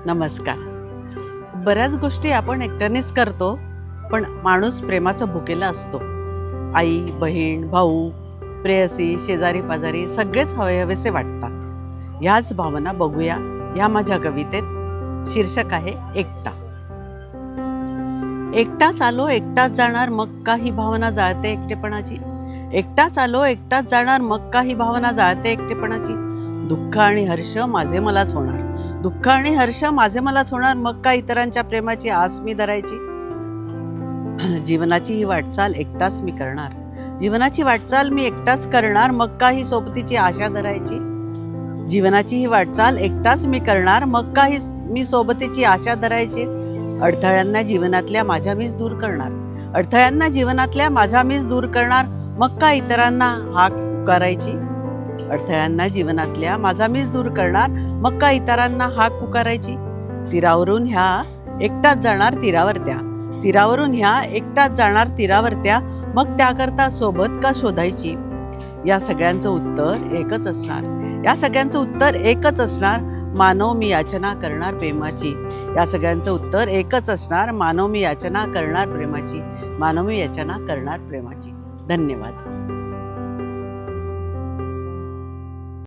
नमस्कार. बऱ्याच गोष्टी आपण एकट्यानेच करतो, पण माणूस प्रेमाचा भुकेला असतो. आई, बहीण, भाऊ, प्रेयसी, शेजारी पाजारी सगळेच हवेहवेसे वाटतात. ह्याच भावना बघूया या माझ्या कवितेत. शीर्षक आहे एकटा. एकटाच आलो एकटाच जाणार, मग काही भावना जाळते एकटेपणाची. एकटाच आलो एकटाच जाणार, मग काही भावना जाळते एकटेपणाची. दुःख आणि हर्ष माझे मलाच होणार, दुःख आणि हर्ष माझे मलाच होणार, मग का इतरांच्या प्रेमाची आस मी धरायची. जीवनाची ही वाटचाल एकटाच मी करणार, जीवनाची वाटचाल मी एकटाच करणार, मग का ही सोबतीची आशा धरायची. जीवनाची ही वाटचाल एकटाच मी करणार, मग का ही मी सोबतीची आशा धरायची. अडथळ्यांना जीवनातल्या माझ्या मीच दूर करणार, अडथळ्यांना जीवनातल्या माझ्या मीच दूर करणार, मग का इतरांना हाक पुकारायची. अडथळ्यांना जीवनातल्या माझा मीच दूर करणार, मग का इतरांना हाक पुकारायची. तीरावरून ह्या एकटाच जाणार तीरावर त्या, तीरावरून ह्या एकटाच जाणार तीरावर त्या, मग त्याकरता सोबत का शोधायची. या सगळ्यांचं उत्तर एकच असणार, या सगळ्यांचं उत्तर एकच असणार, मानव मी याचना करणार प्रेमाची. या सगळ्यांचं उत्तर एकच असणार, मानव मी याचना करणार प्रेमाची, मानव मी याचना करणार प्रेमाची. धन्यवाद.